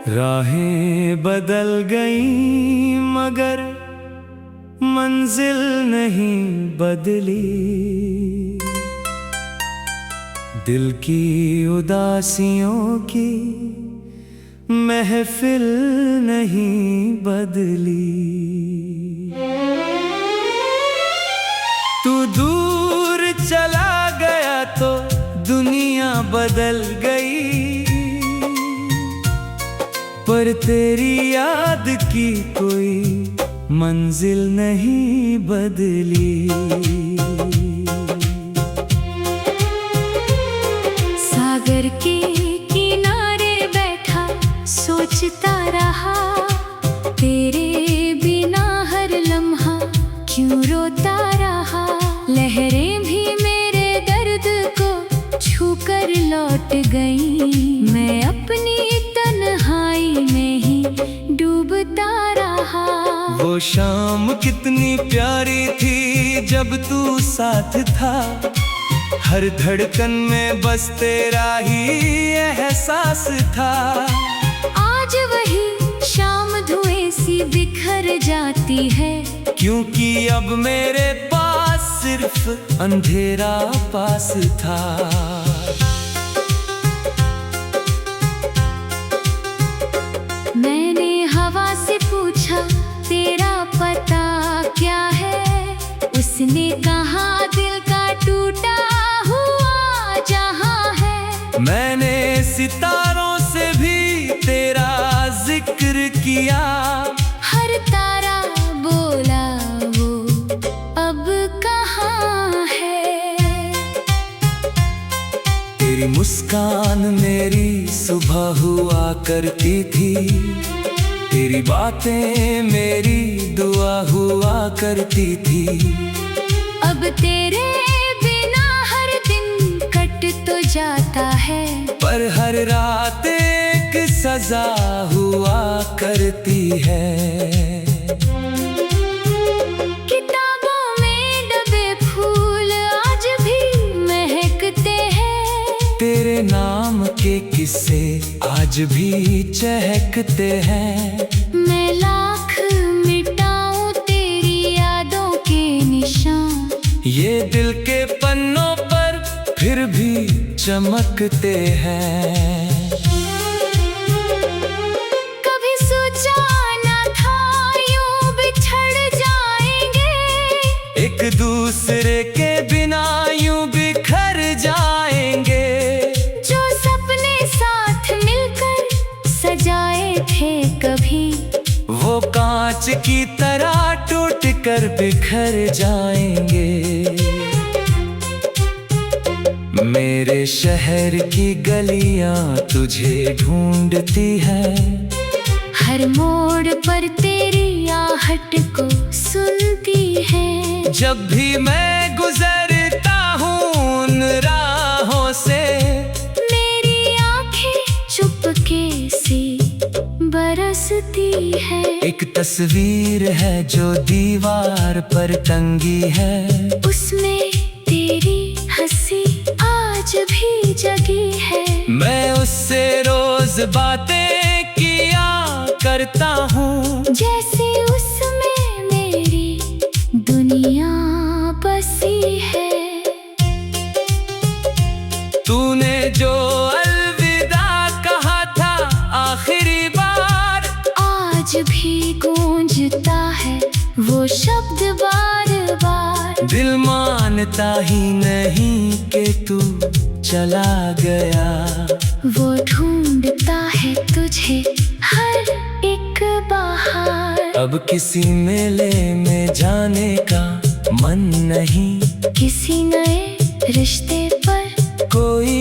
राहें बदल गई मगर मंजिल नहीं बदली। दिल की उदासियों की महफिल नहीं बदली। तू दूर चला गया तो दुनिया बदल गई, पर तेरी याद की कोई मंजिल नहीं बदली। सागर के किनारे बैठा सोचता रहा, तेरे बिना हर लम्हा क्यों रोता रहा। लहरें भी मेरे दर्द को छूकर लौट गईं, मैं अपनी तन्हाई में ही डूबता रहा। वो शाम कितनी प्यारी थी जब तू साथ था, हर धड़कन में बस तेरा ही एहसास था। आज वही शाम धुएं सी बिखर जाती है, क्योंकि अब मेरे पास सिर्फ अंधेरा पास था। मैंने हवा से पूछा तेरा पता क्या है, उसने कहा दिल का टूटा हुआ जहां है। मैंने सितारों से भी तेरा जिक्र किया, हर तारा बोला वो अब कहाँ है। तेरी मुस्कान मेरी सुबह हुआ करती थी, तेरी बातें मेरी दुआ हुआ करती थी। अब तेरे बिना हर दिन कट तो जाता है, पर हर रात एक सजा हुआ करती है। किताबों में दबे फूल आज भी महकते हैं, तेरे नाम के किस्से आज भी चहकते हैं। मैं लाख मिटाऊं तेरी यादों के निशान, ये दिल के पन्नों पर फिर भी चमकते हैं। कभी सोचा न था यूं बिछड़ जाएंगे, एक दूसरे के बिना यूं बिखर जाएंगे। जो सपने साथ मिलकर सजाए थे कभी, वो कांच की तरह टूट कर बिखर जाएंगे। मेरे शहर की गलियां तुझे ढूंढती है, हर मोड़ पर तेरी आहट को सुनती है। जब भी मैं गुजरता हूँ उन राहों से, मेरी आंखें चुपके से बरसती है। एक तस्वीर है जो दीवार पर टंगी है, उसमें तेरी हंसी आज भी जगी है। मैं उससे रोज बातें किया करता हूँ, जैसे उसमें मेरी दुनिया बसी है। तूने जो अलविदा कहा था आखिरी बार, आज भी गूंजता है वो शब्द बार बार। दिल मानता ही नहीं कि तू चला गया, वो ढूंढता है तुझे हर एक बहार। अब किसी मेले में जाने का मन नहीं, किसी नए रिश्ते पर कोई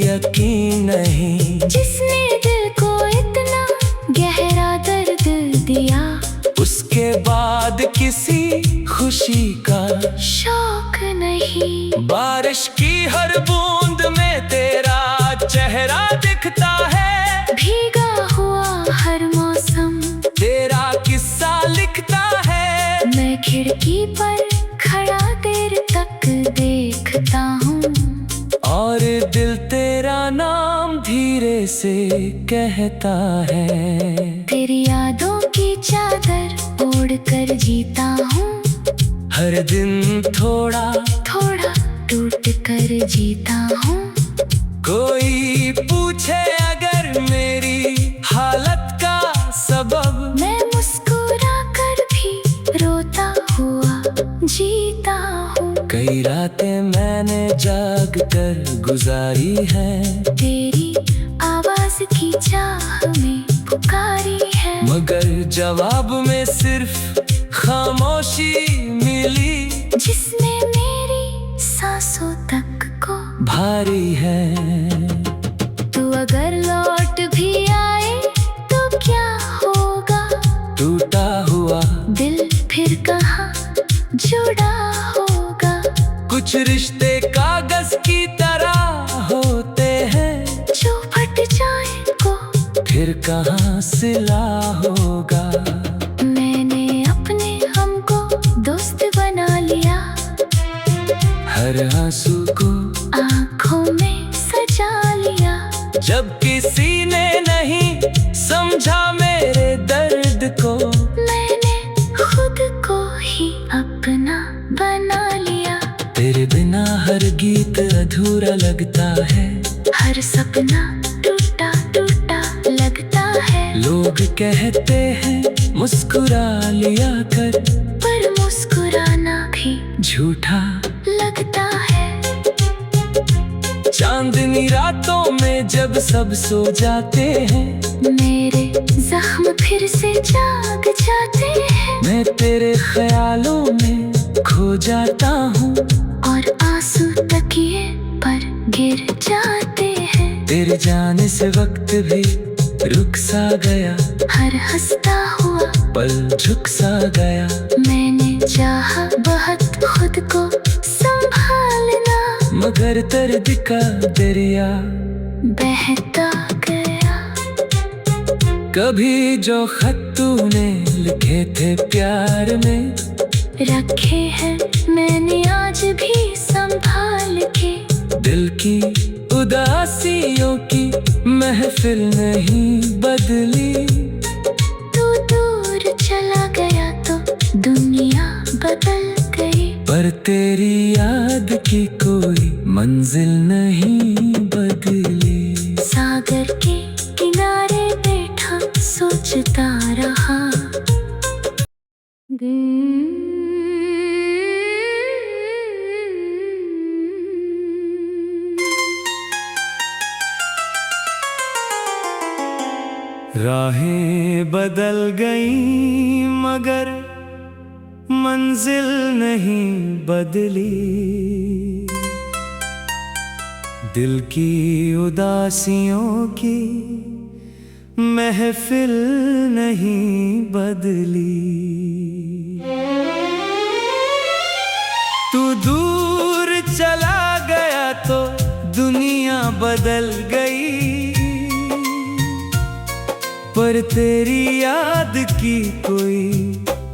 यकीन नहीं। जिसने दिल को इतना गहरा दर्द दिया, उसके बाद किसी खुशी का शौक नहीं। बारिश की हर बूंद में तेरा चेहरा दिखता है, भीगा हुआ हर मौसम तेरा किस्सा लिखता है। खिड़की पर खड़ा देर तक देखता हूँ, और दिल तेरा नाम धीरे से कहता है। तेरी यादों की चादर ओढ़ कर जीता हूँ, हर दिन थोड़ा थोड़ा टूट कर जीता हूँ। कोई पूछे अगर मेरी हालत का सबब, मैं मुस्कुरा कर भी रोता हुआ जीता हूँ। कई रातें मैंने जाग कर गुजारी है, तेरी आवाज की चाह में पुकारी है, मगर जवाब में सिर्फ खामोशी मिली, जिसने मेरी सांसों तक को भारी है। तू अगर लौट भी आए तो क्या होगा, टूटा हुआ दिल फिर कहाँ जुड़ा होगा। कुछ रिश्ते कागज की तरह होते हैं, जो फट जाए को फिर कहाँ सिला होगा। मैंने अपने हमको दोस्त बना लिया, हर आंसू को आँखों में सजा लिया। जब किसी ने नहीं समझा मेरे दर्द को, मैंने खुद को ही अपना बना लिया। तेरे बिना हर गीत अधूरा लगता है, हर सपना टूटा टूटा लगता है। लोग कहते हैं मुस्कुरा लिया कर, पर मुस्कुराना भी झूठा लगता है। चांदनी रातों में जब सब सो जाते हैं, मेरे जख्म फिर से जाग जाते हैं, मैं तेरे ख्यालों में खो जाता हूँ, और आंसू तकिए पर गिर जाते हैं। तेरे जाने से वक्त भी रुक सा गया, हर हंसता हुआ पल झुक सा गया। मैंने चाहा बहुत खुद को संभालना, मगर दर्द का दरिया बहता गया। कभी जो खत तूने लिखे थे प्यार में, रखे हैं मैंने आज भी संभाल के। दिल की उदासियों की महफिल नहीं बदली, तू दूर चला गया तो दुनिया बदल गई, पर तेरी याद की कोई मंजिल नहीं बदली। सागर के किनारे बैठा सोचता रहा। राहें बदल गई मगर मंजिल नहीं बदली, दिल की उदासियों की महफिल नहीं बदली। तू दूर चला गया तो दुनिया बदल गई, पर तेरी याद की कोई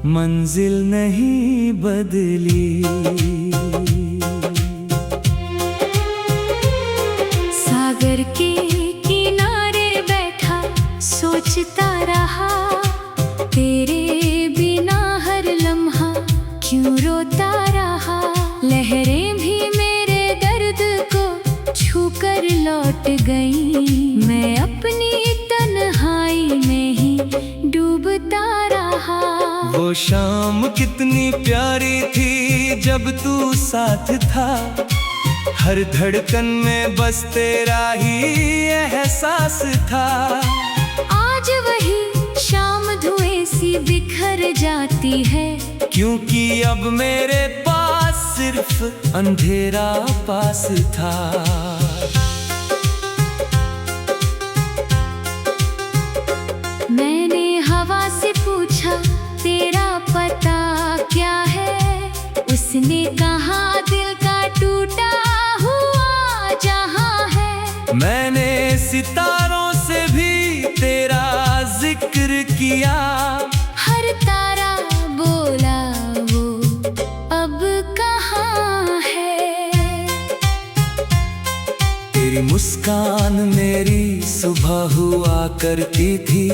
मंजिल नहीं बदली। सागर के किनारे बैठा सोचता रहा, तेरे बिना हर लम्हा क्यों रोता रहा। लहरें भी मेरे दर्द को छूकर लौट गई, मैं अपनी तन्हाई में ही डूबता रहा। वो शाम कितनी प्यारी थी जब तू साथ था, हर धड़कन में बस तेरा ही एहसास था। आज वही शाम धुएं सी बिखर जाती है, क्योंकि अब मेरे पास सिर्फ अंधेरा पास था। मैंने हवा से पूछा तेरा पता क्या है, उसने कहा दिल का टूटा हुआ जहां है। मैंने सितारों से भी तेरा जिक्र किया, हर तारा बोला वो मुस्कान मेरी सुबह हुआ करती थी,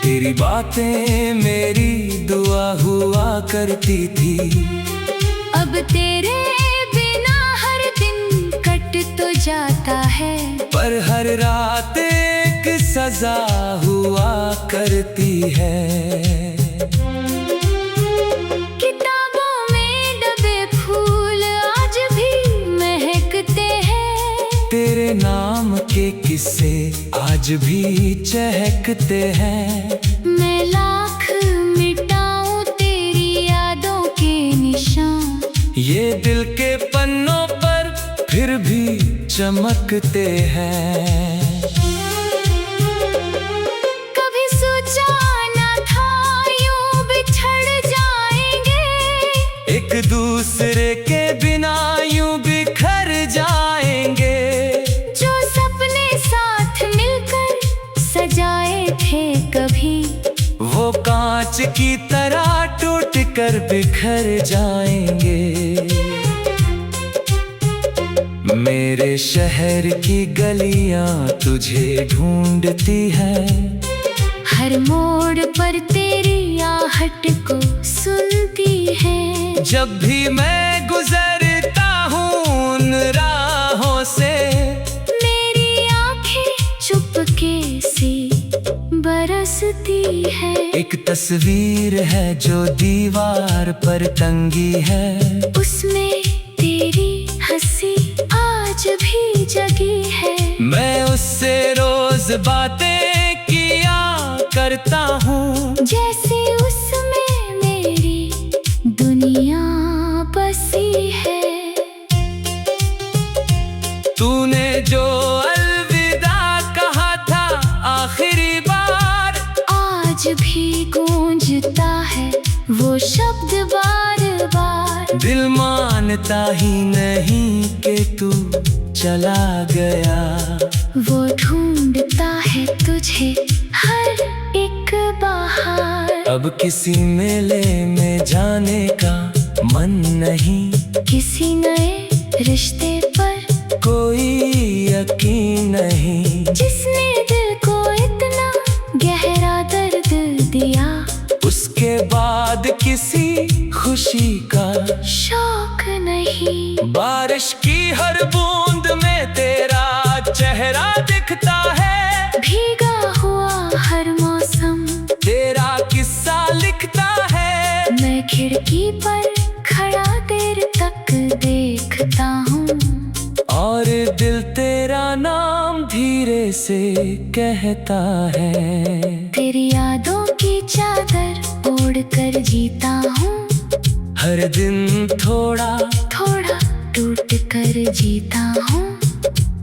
तेरी बातें मेरी दुआ हुआ करती थी। अब तेरे बिना हर दिन कट तो जाता है, पर हर रात एक सजा हुआ करती है। किताबों में दबे फूल आज भी महकते हैं, तेरे नाम के किस्से आज भी चहकते हैं। मैं लाख मिटाऊं तेरी यादों के निशान, ये दिल के पन्नों पर फिर भी चमकते हैं। कभी सोचा न था यूं बिछड़ जाएंगे, एक दूसरे के बिना यूं बिखर जाएंगे। जो सपने साथ मिलकर सजाए थे कभी, वो कांच की तरह टूट कर बिखर जाएंगे। मेरे शहर की गलियां तुझे ढूंढती है, हर मोड़ पर तेरी आहट को सुनती है। जब भी मैं गुजरता हूँ उन राहों से, मेरी आंखें चुपके से बरसती है। एक तस्वीर है जो दीवार पर टंगी है, उसमें तेरी हंसी आज भी जगी है। मैं उससे रोज बातें किया करता हूँ, जैसे उसमें मेरी दुनिया बसी है। तूने जो अलविदा कहा था आखिरी बार, आज भी गूंजता है वो शब्द बार बार। दिल मानता ही नहीं कि तू चला गया, वो ढूंढता है तुझे हर एक बहार। अब किसी मेले में जाने का मन नहीं, किसी नए रिश्ते पर कोई यकीन नहीं। जिसने दिल को इतना गहरा दर्द दिया, उसके बाद किसी खुशी का शौक नहीं। बारिश की हर बूंद में तेरा चेहरा दिखता है, भीगा हुआ हर मौसम तेरा किस्सा लिखता है। मैं खिड़की पर खड़ा देर तक देखता हूँ, और दिल तेरा नाम धीरे से कहता है। तेरी यादों की चादर ओढ़ कर जीता हूँ, हर दिन थोड़ा थोड़ा टूट कर जीता हूँ।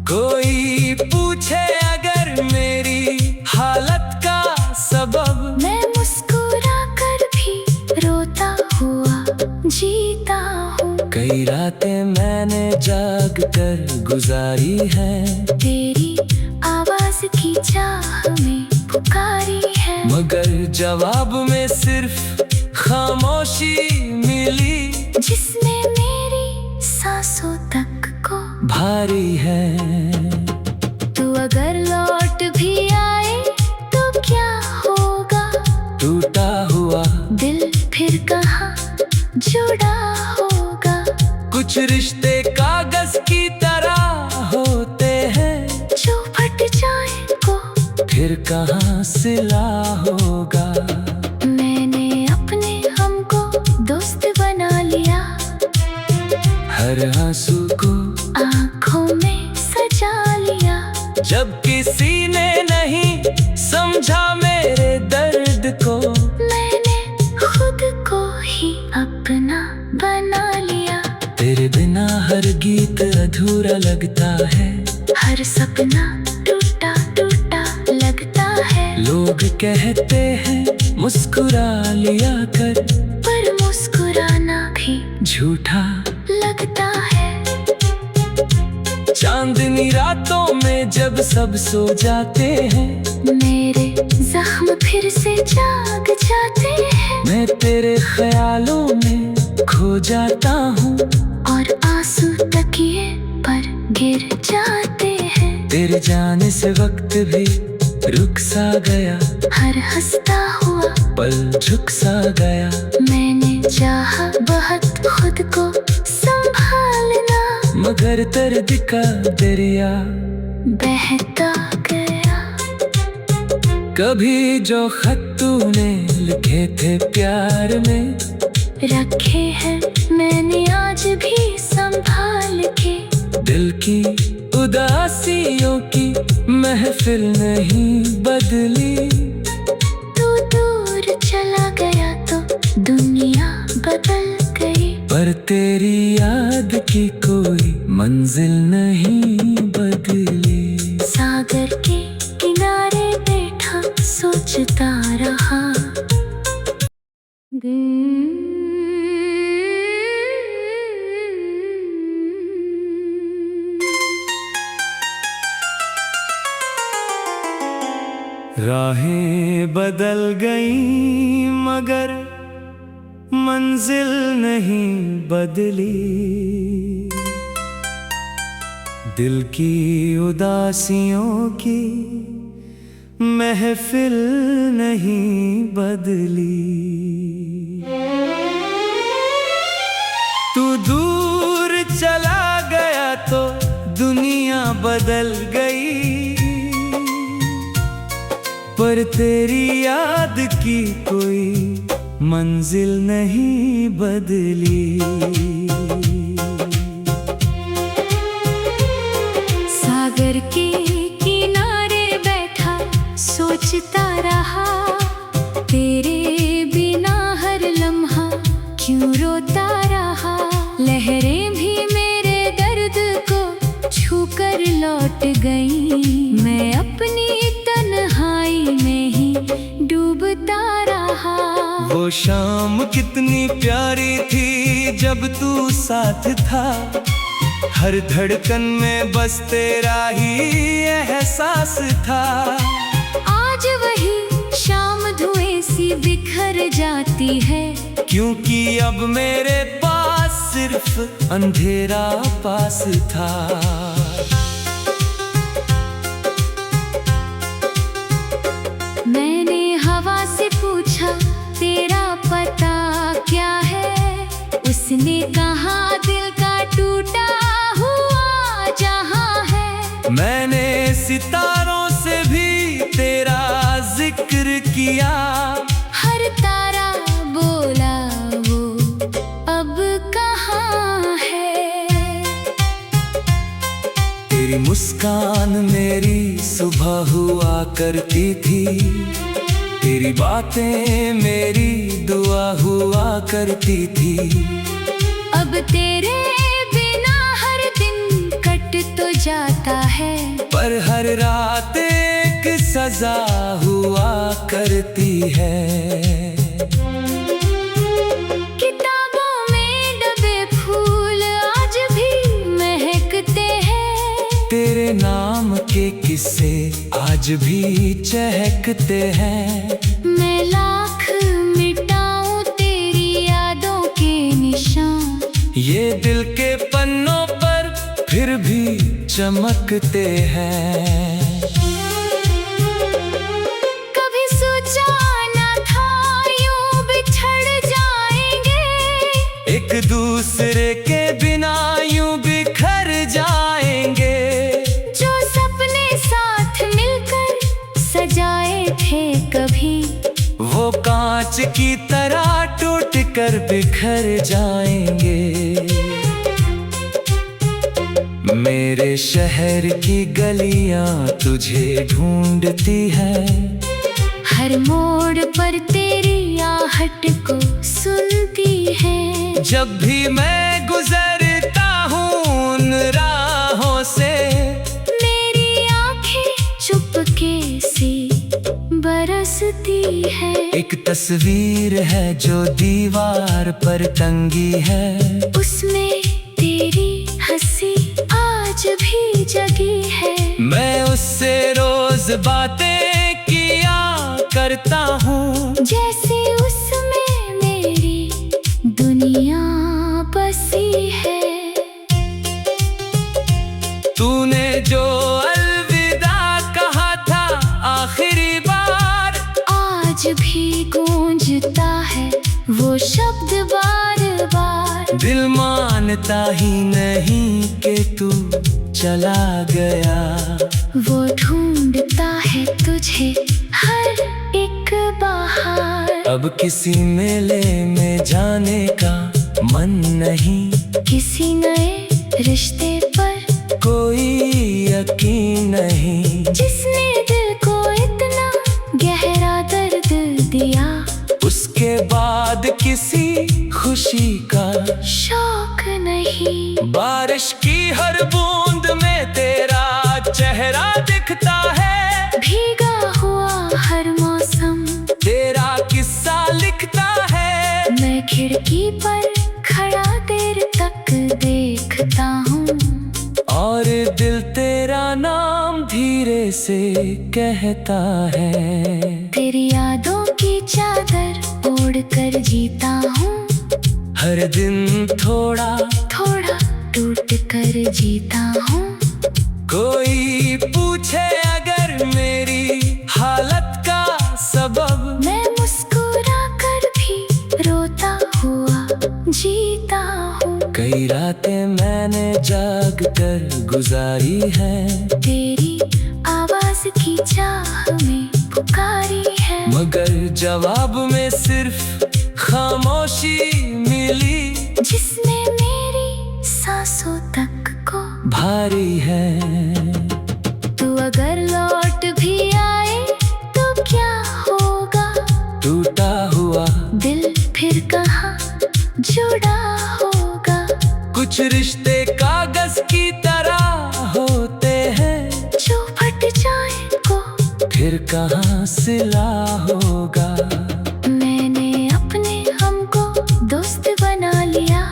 कोई पूछे अगर मेरी हालत का सबब, मैं मुस्कुरा कर भी रोता हुआ जीता हूँ। कई रातें मैंने जाग कर गुजारी है, तेरी आवाज की चाह में पुकारी है। मगर जवाब में सिर्फ खामोशी मिली, जिसमें मेरी सांसों तक को भारी है। तू अगर लौट भी आए तो क्या होगा, टूटा हुआ दिल फिर कहाँ जुड़ा होगा। कुछ रिश्ते कागज की तरह होते हैं, जो फट जाए को फिर कहाँ सिला होगा। मैंने अपने हमको दोस्त बना लिया, हर आंसू को आँखों में सजा लिया। जब किसी ने नहीं समझा मेरे दर्द को, मैंने खुद को ही अपना बना लिया। तेरे बिना हर गीत अधूरा लगता है, हर सपना टूटा टूटा लगता है। लोग कहते हैं मुस्कुरा लिया कर, पर मुस्कुराना भी झूठा लगता है। चांदनी रातों में जब सब सो जाते हैं, मेरे जख्म फिर से जाग जाते हैं। मैं तेरे ख्यालों में खो जाता हूँ, और आंसू तकिए पर गिर जाते हैं। मेरी जान इस वक्त भी रुक सा गया, हर हंसता हुआ पल झुक सा गया। मैंने चाहा बहुत खुद को संभालना, मगर दर्द का दरिया बहता गया। कभी जो खत तूने लिखे थे प्यार में, रखे हैं मैंने आज भी संभाल के। दिल की उदासियों की महफिल नहीं बदली। तू दूर चला गया तो दुनिया बदल गई, पर तेरी याद की कोई मंजिल नहीं बदली। सागर के किनारे बैठा सोचता रहा। राहें बदल गईं मगर मंजिल नहीं बदली। दिल की उदासियों की महफिल नहीं बदली। तू दूर चला गया तो दुनिया बदल गई, पर तेरी याद की कोई मंजिल नहीं बदली। सागर के किनारे बैठा सोचता रहा, तेरे बिना हर लम्हा क्यों रोता रहा। लहरें भी मेरे दर्द को छूकर लौट गई, मैं अपनी तन्हाई में ही डूबता रहा। वो शाम कितनी प्यारी थी जब तू साथ था, हर धड़कन में बस तेरा ही एहसास था। आज वही शाम धुएं सी बिखर जाती है, क्योंकि अब मेरे पास सिर्फ अंधेरा पास था। मैंने हवा से पूछा तेरा पता क्या है, उसने कहा दिल का टूटा हुआ जहां है। मैंने सितारों से भी तेरा जिक्र किया, हर तारा बोला वो अब कहाँ है। तेरी मुस्कान मेरी सुबह हुआ करती थी, तेरी बातें मेरी दुआ हुआ करती थी। अब तेरे बिना हर दिन कट तो जाता है, पर हर रात एक सजा हुआ करती है। किताबों में दबे फूल आज भी महकते हैं, तेरे नाम के किस्से आज भी चहकते हैं। मैं लाख मिटाऊं तेरी यादों के निशान, ये दिल के पन्नों पर फिर भी चमकते हैं। कभी सोचा ना था यूं बिछड़ जाएंगे, एक दूसरे के बिना यूं बिखर जाएंगे। जो सपने साथ मिलकर सजाए थे कभी, वो कांच की तरह टूट कर बिखर जाएंगे। मेरे शहर की गलियां तुझे ढूंढती है, हर मोड़ पर तेरी आहट को सुनती है। जब भी मैं गुजरता हूँ उन राहों से, मेरी आंखें चुपके से बरसती है। एक तस्वीर है जो दीवार पर टंगी है, उसमें तेरी हंसी आज भी जगी है। मैं उससे रोज बातें किया करता हूँ, जैसे उसमें मेरी दुनिया बसी है। तूने जो अलविदा वो शब्द बार बार। दिल मानता ही नहीं कि तू चला गया। वो ढूंढता है तुझे हर एक बाहर। अब किसी मेले में जाने का मन नहीं, किसी नए रिश्ते पर कोई यकीन नहीं। जिसने दिल को इतना गहरा दर्द दिया, उसके बाद किसी खुशी का शौक नहीं। बारिश की हर बूंद में तेरा चेहरा दिखता है। भीगा हुआ हर मौसम तेरा किस्सा लिखता है। मैं खिड़की पर खड़ा देर तक देखता हूँ, और दिल तेरा नाम धीरे से कहता है। तेरी यादों की चादर ओढ़ कर जीता हूँ। हर दिन थोड़ा थोड़ा टूट कर जीता हूँ। कोई पूछे अगर मेरी हालत का सबब, मैं मुस्कुरा कर भी रोता हुआ जीता हूँ। कई रातें मैंने जाग कर गुजारी है। तेरी आवाज की चाह में पुकारी है, मगर जवाब में सिर्फ खामोशी मिली, जिसने मेरी सांसों तक को भारी है। तू अगर लौट भी आए तो क्या होगा? टूटा हुआ दिल फिर कहाँ जुड़ा होगा? कुछ रिश्ते कागज की तरह होते हैं, जो फट जाए को फिर कहाँ सिला होगा। मैंने अपने हमको दोस्त बना लिया,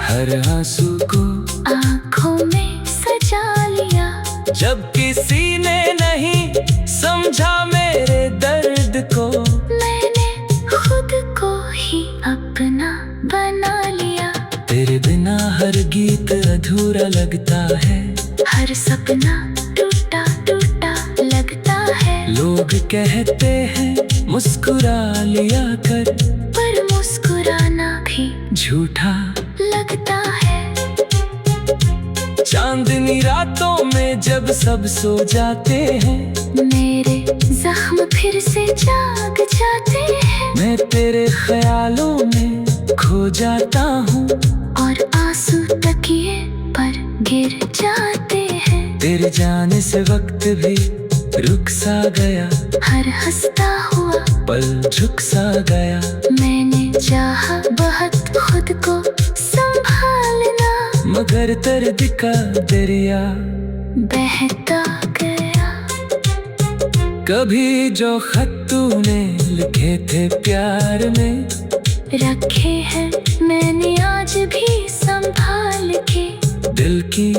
हर आंसू को आँखों में सजा लिया। जब किसी ने नहीं समझा मेरे दर्द को, मैंने खुद को ही अपना बना लिया। तेरे बिना हर गीत अधूरा लगता है। हर सपना टूटा टूटा लगता है। लोग कहते हैं मुस्कुरा लिया कर, पर मुस्कुराना भी झूठा लगता है। चांदनी रातों में जब सब सो जाते हैं, मेरे जख्म फिर से जाग जाते हैं। मैं तेरे ख्यालों में खो जाता हूँ, और आंसू तकिए पर गिर जाते हैं। तेरे जाने से वक्त भी रुक सा गया। हर हंसता हुआ पल झुक सा गया। मैंने चाहा बहुत खुद को संभालना, मगर दर्द का दरिया बहता गया। कभी जो खत तूने लिखे थे प्यार में, रखे हैं मैंने आज भी संभाल के। दिल की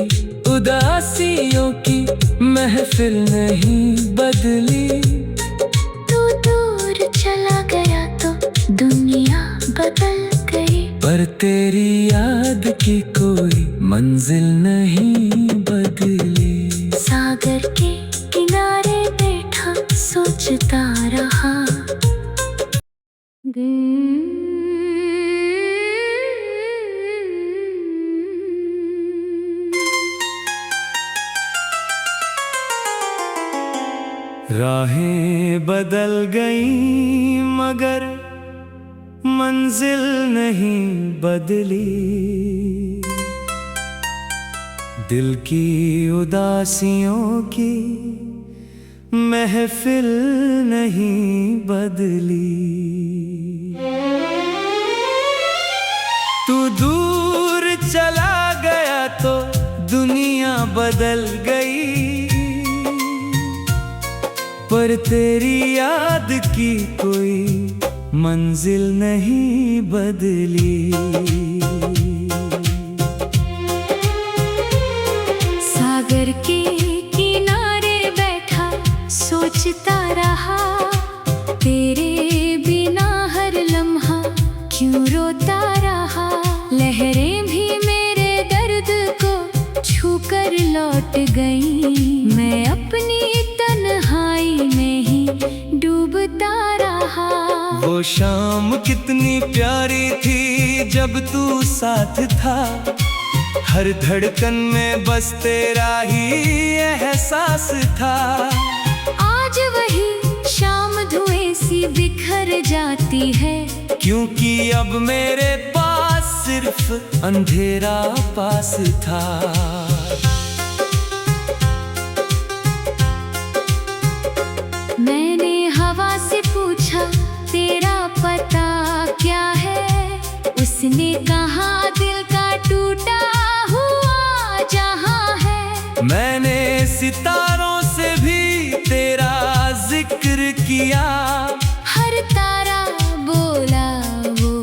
उदासियों की महफिल नहीं बदली। तू दूर चला गया तो दुनिया बदल गई, पर तेरी याद की कोई मंजिल नहीं बदली। सागर के किनारे बैठा सोचता रहा। राहें बदल गई मगर मंजिल नहीं बदली। दिल की उदासियों की महफिल नहीं बदली। तू दूर चला गया तो दुनिया बदल गई, पर तेरी याद की कोई मंजिल नहीं बदली। सागर के किनारे बैठा सोचता रहा, तेरे बिना हर लम्हा क्यों रोता रहा। लहरें भी मेरे दर्द को छूकर लौट गई, मैं अपनी तन्हाई में ही डूबता रहा। वो शाम कितनी प्यारी थी जब तू साथ था, हर धड़कन में बस तेरा ही एहसास था। आज वही शाम धुएं सी बिखर जाती है, क्योंकि अब मेरे पास सिर्फ अंधेरा पास था। मैंने हवा से पूछा तेरा पता क्या है, उसने कहा दिल का टूटा हुआ जहां है। मैंने सितारों से भी तेरा जिक्र किया, हर तारा बोला वो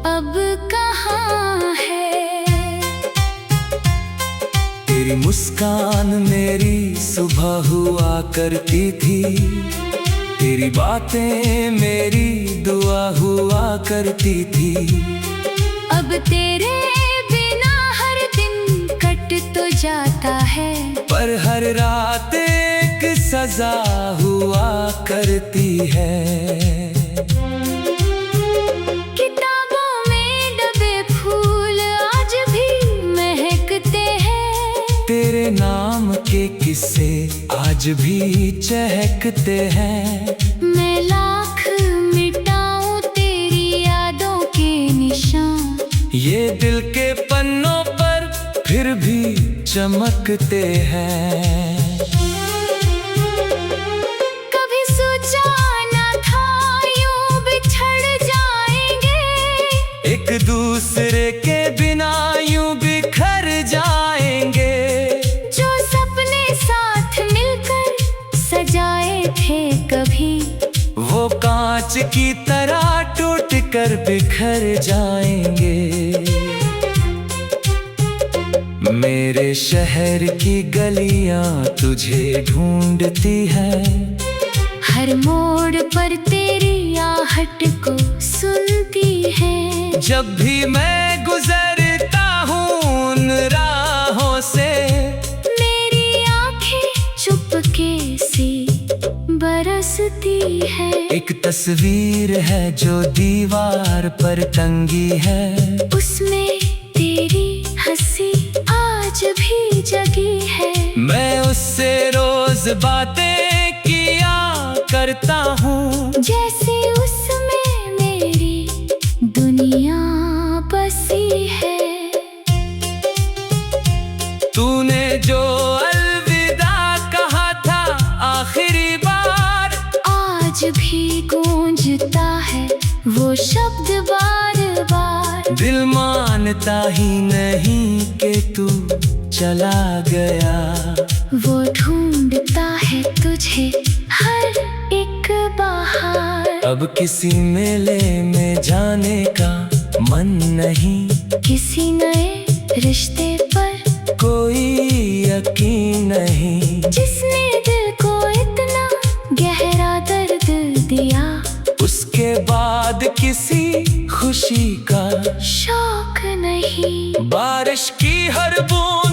अब कहाँ है। तेरी मुस्कान मेरी सुबह हुआ करती थी, तेरी बातें मेरी दुआ हुआ करती थी। अब तेरे बिना हर दिन कट तो जाता है, पर हर रात एक सजा हुआ करती है। किताबों में दबे फूल आज भी महकते हैं, तेरे नाम के किस्से आज भी चहकते हैं। मैं लाख मिटाऊं तेरी यादों के निशान, ये दिल के पन्नों पर फिर भी चमकते हैं। कभी सोचा न था यूं बिछड़ जाएंगे, एक दूसरे के बिना यूं बिखर जाएंगे। जो सपने साथ मिलकर सजाए थे कभी, वो कांच की तरह टूट कर बिखर जाएंगे। मेरे शहर की गलियां तुझे ढूंढती है, हर मोड़ पर तेरी आहट को सुनती है। जब भी मैं गुजरता हूँ उन राहों से, मेरी आंखें चुपके से बरसती है। एक तस्वीर है जो दीवार पर टंगी है, उसमें तेरी हंसी आज भी जगी है। मैं उससे रोज बातें किया करता हूँ, जैसे उसमें मेरी दुनिया बसी है। तूने जो अलविदा कहा था आखिरी बार, आज भी गूंजता है वो शब्द बार बार। दिल मानता ही नहीं कि तू चला गया, वो ढूंढता है तुझे हर एक बाहर। अब किसी मेले में जाने का मन नहीं, किसी नए रिश्ते पर कोई यकीन नहीं। जिसने दिल को इतना गहरा दर्द दिया, उसके बाद किसी खुशी का शौक नहीं। बारिश की हर बूंद